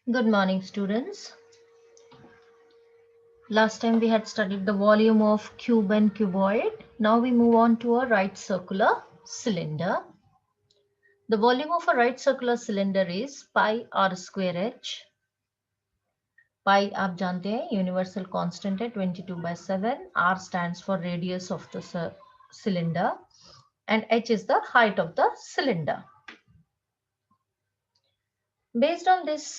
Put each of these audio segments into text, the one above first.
Good morning, students. Last time we had studied the volume of cube and cuboid. Now we move on to a right circular cylinder. The volume of a right circular cylinder is pi r square h. Pi आप जानते हैं universal constant है 22/7. R stands for radius of the cylinder and h is the height of the cylinder. Based on this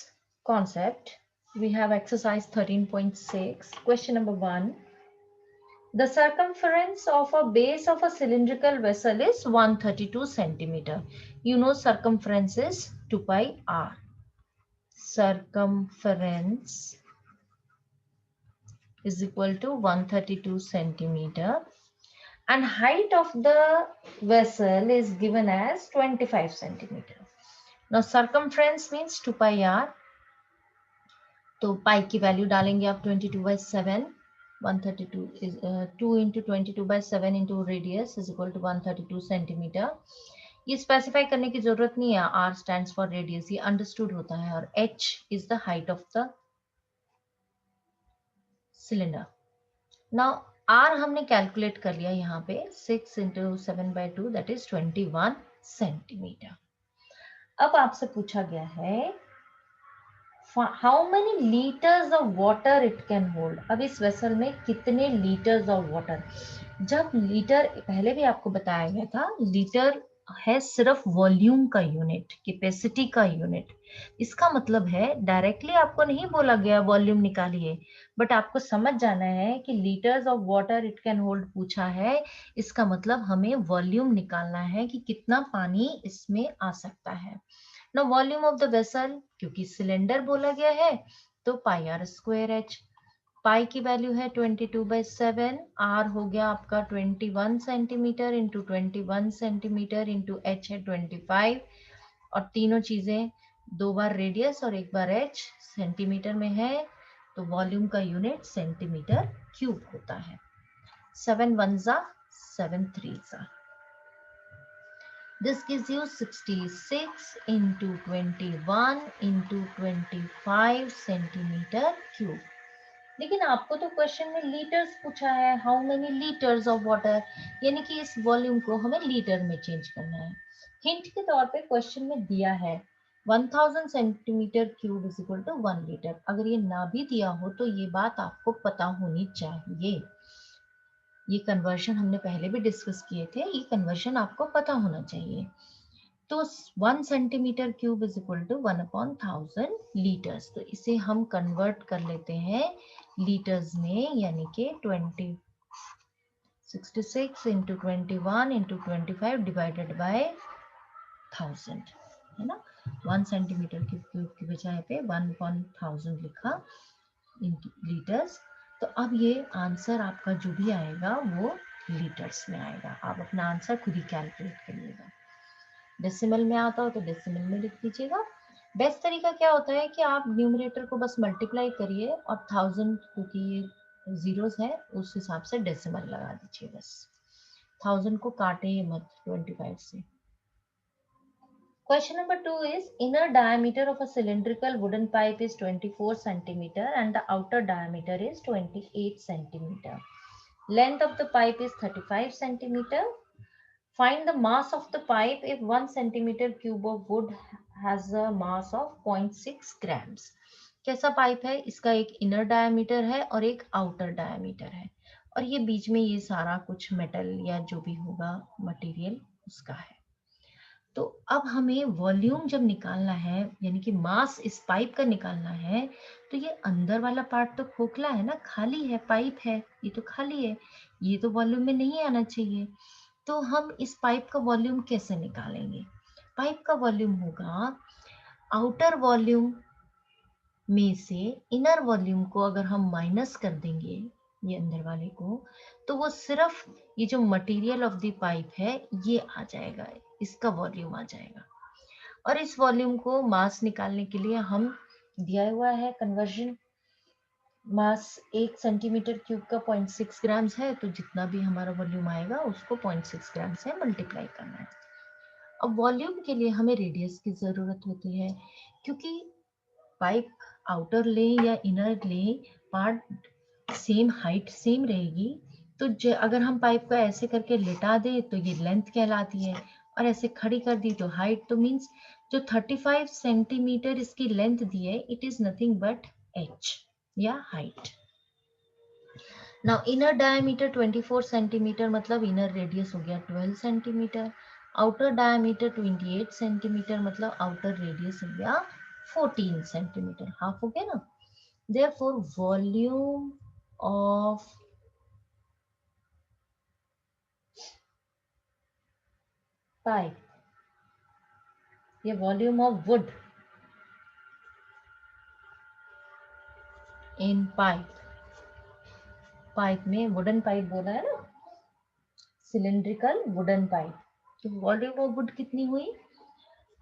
concept, we have exercise 13.6. Question number 1. The circumference of a base of a cylindrical vessel is 132 centimeter. You know circumference is 2 pi r. Circumference is equal to 132 centimeter. And height of the vessel is given as 25 centimeter. Now circumference means 2 pi r. तो पाई की value डालेंगे आप 22/7. 132 is 2 into 22/7 into radius is equal to 132 centimeter. ये specify करने की जरूरत नहीं है. R stands for radius, ये अंडरस्टूड होता है. और H is the height of the cylinder. Now R हमने कैलकुलेट कर लिया यहाँ पे 6 into 7/2 that is 21 centimeter. अब आपसे पूछा गया है how many litres of water it can hold. अब इस वेसल में कितने लीटर्स ऑफ वाटर. जब लीटर पहले भी आपको बताया गया था, लीटर है सिर्फ वॉल्यूम का यूनिट, कैपेसिटी का यूनिट. इसका मतलब है डायरेक्टली आपको नहीं बोला गया वॉल्यूम निकालिए, बट आपको समझ जाना है कि litres of water it can hold पूछा है. इसका मतलब हमें वॉल्यूम निकालना है कि कितना पानी इसमें आ सकता है. ना वॉल्यूम ऑफ द वेसल, क्योंकि सिलेंडर बोला गया है तो पाई आर स्क्वायर एच. पाई की वैल्यू है 22/7. आर हो गया आपका 21 centimetre into 21 centimetre into H है 25. और तीनों चीजें दो बार रेडियस और एक बार एच सेंटीमीटर में है, तो वॉल्यूम का यूनिट सेंटीमीटर क्यूब होता है. 7 1 7 3. This gives you 66 into 21 into 25 centimetre cube. लेकिन आपको तो क्वेश्चन में लीटर्स पूछा है. How many litres of water, यानी कि इस वॉल्यूम को हमें लीटर में चेंज करना है. हिंट के तौर पे क्वेश्चन में दिया है 1000 centimetre cube is equal to 1 litre. अगर ये ना भी दिया हो तो ये बात आपको पता होनी चाहिए. ये कन्वर्शन हमने पहले भी डिस्कस किए थे, ये कन्वर्शन आपको पता होना चाहिए. तो 1 centimetre cube is equal to 1/1000 litres. तो इसे हम कन्वर्ट कर लेते हैं लीटर्स में, यानी कि 66 इंटू 21 इंटू 25 डिवाइडेड बाय 1000 है ना. 1 सेंटीमीटर क्यूब की बजाय पे 1/1000 लिखा लीटर्स. तो अब ये आंसर आपका जो भी आएगा वो लीटर्स में आएगा. आप अपना आंसर खुद ही कैलकुलेट करिएगा. डेसिमल में आता हो तो डेसिमल में लिख दीजिएगा. बेस्ट तरीका क्या होता है कि आप न्यूमरेटर को बस मल्टीप्लाई करिए और 1000, क्योंकि ये जीरोस है, उस हिसाब से डेसिमल लगा दीजिए. बस 1000 को काटे मत 25 से. Question number 2 is inner diameter of a cylindrical wooden pipe is 24 centimeter and the outer diameter is 28 centimeter. Length of the pipe is 35 centimeter. Find the mass of the pipe if 1 centimeter cube of wood has a mass of 0.6 grams. कैसा pipe है, इसका एक inner diameter है और एक outer diameter है, और ये बीच में ये सारा कुछ मेटल या जो भी होगा मटेरियल उसका है. तो अब हमें वॉल्यूम जब निकालना है, यानी कि मास इस पाइप का निकालना है, तो ये अंदर वाला पार्ट तो खोखला है ना, खाली है, पाइप है, ये तो खाली है, ये तो वॉल्यूम में नहीं आना चाहिए. तो हम इस पाइप का वॉल्यूम कैसे निकालेंगे. पाइप का वॉल्यूम होगा आउटर वॉल्यूम में से इनर वॉल्यूम को अगर हम माइनस कर देंगे ये अंदर वाले को, तो वो सिर्फ ये जो मटेरियल ऑफ द पाइप है ये आ जाएगा, इसका वॉल्यूम आ जाएगा. और इस वॉल्यूम को मास निकालने के लिए हम दिया हुआ है कन्वर्जन. मास 1 सेंटीमीटर क्यूब का 0.6 ग्राम्स है, तो जितना भी हमारा वॉल्यूम आएगा उसको 0.6 ग्राम से मल्टीप्लाई करना है. अब वॉल्यूम के लिए हमें रेडियस की जरूरत होती है, क्योंकि पाइप आउटर लें या इनर लें, पार्ट सेम हाइट सेम रहेगी। तो अगर हम पाइप को ऐसे करके लेटा दें तो ये लेंथ कहलाती है, और ऐसे खड़ी कर दी तो हाइट। तो मीन्स जो 35 सेंटीमीटर इसकी लेंथ दी है, it is nothing but h या height. Now inner diameter 24 centimetre, मतलब इनर रेडियस हो गया 12 सेंटीमीटर। आउटर डायमीटर 28 सेंटीमीटर, मतलब आउटर रेडियस हो गया 14 सेंटीमीटर, हाफ हो गया ना। Therefore, volume of pipe, ये volume of wood in pipe, pipe में वुडन पाइप बोला है ना, सिलिंड्रिकल वुडन पाइप। तो वॉल्यूम ऑफ वुड कितनी हुई,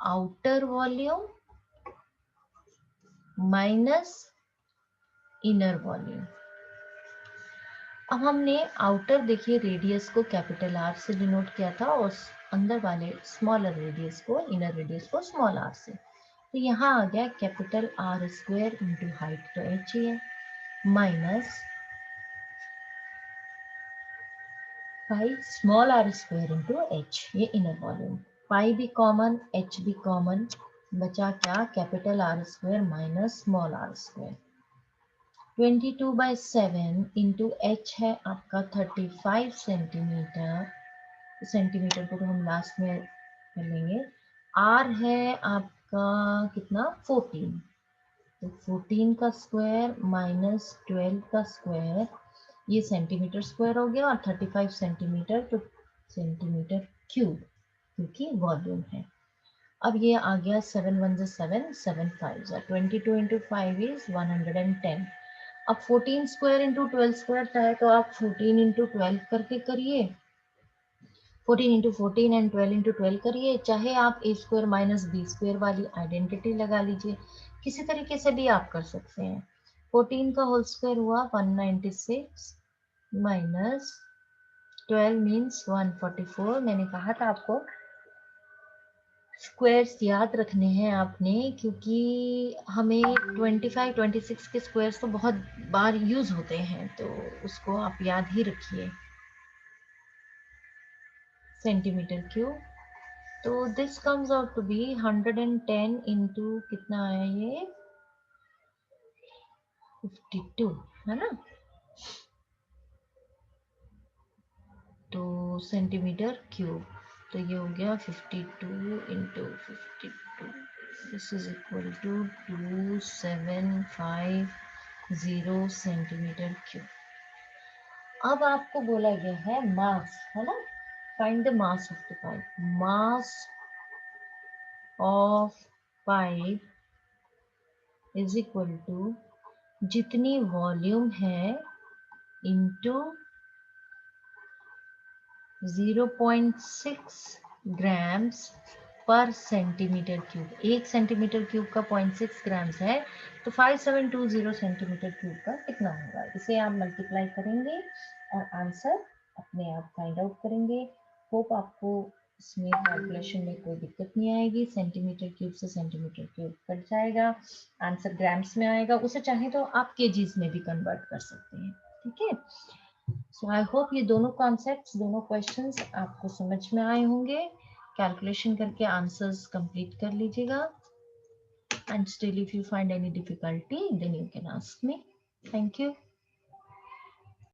outer volume minus inner volume. अब हमने आउटर देखिए रेडियस को कैपिटल आर से डिनोट किया था, और अंदर वाले स्मॉलर रेडियस को, इनर रेडियस को स्मॉल आर से। तो यहाँ आ गया capital r square into height तो h ही है, minus 5 small r square into h, ये इनर वॉल्यूम। पाई भी कॉमन, h भी कॉमन, बचा क्या, capital r square minus small r square. 22/7 into h है आपका 35 सेंटीमीटर, सेंटीमीटर को तो हम लास्ट में कर लेंगे। r है आपका कितना 14, तो 14 का स्क्वायर माइनस 12 का स्क्वायर, ये सेंटीमीटर स्क्वायर हो गया, और 35 सेंटीमीटर तो सेंटीमीटर क्यूब, क्योंकि वॉल्यूम है। अब ये आ गया 7 1 7 7 5 22 इंटू 5 इज 110। अब 14 स्क्वायर इंटू 12 स्क्वायर चाहे तो आप 14 इंटू 12 करके करिए, 14 इंटू 14 एंड 12 इंटू 12 करिए, चाहे आप ए स्क्वायर माइनस बी स्क्वायर वाली आइडेंटिटी लगा लीजिए, किसी तरीके से भी आप कर सकते हैं। 14 का होल स्क्वायर हुआ 196 माइनस 12 मीन्स 144। मैंने कहा था आपको स्क्वायर्स याद रखने हैं आपने, क्योंकि हमें 25 26 के स्क्वायर्स तो बहुत बार यूज होते हैं, तो उसको आप याद ही रखिए, सेंटीमीटर क्यूब। तो this comes out to be 110 into कितना आया ये 52 है ना, तो सेंटीमीटर क्यूब। तो ये हो गया 52 into 52, this is equal to 2750 centimetre cube. अब आपको बोला गया है मास, है ना, find the mass of the pipe. Mass of pipe is equal to जितनी वॉल्यूम है into 0.6 grams per centimetre cube. 1 centimetre cube का 0.6 ग्राम्स है, तो 5720 सेंटीमीटर क्यूब का कितना होगा। इसे आप मल्टीप्लाई करेंगे और आंसर अपने आप फाइंड आउट करेंगे। होप आपको इसमें कैलकुलेशन में कोई दिक्कत नहीं आएगी। सेंटीमीटर क्यूब से सेंटीमीटर क्यूब कट जाएगा, आंसर ग्राम्स में आएगा। उसे चाहे तो आप केजीज में भी कन्वर्ट कर सकते हैं, ठीक है। सो आई होप ये दोनों कॉन्सेप्ट्स, दोनों क्वेश्चंस आपको समझ में आए होंगे। कैलकुलेशन करके आंसर्स कंप्लीट कर लीजिएगा, and still if you find any difficulty then you can ask me. Thank you.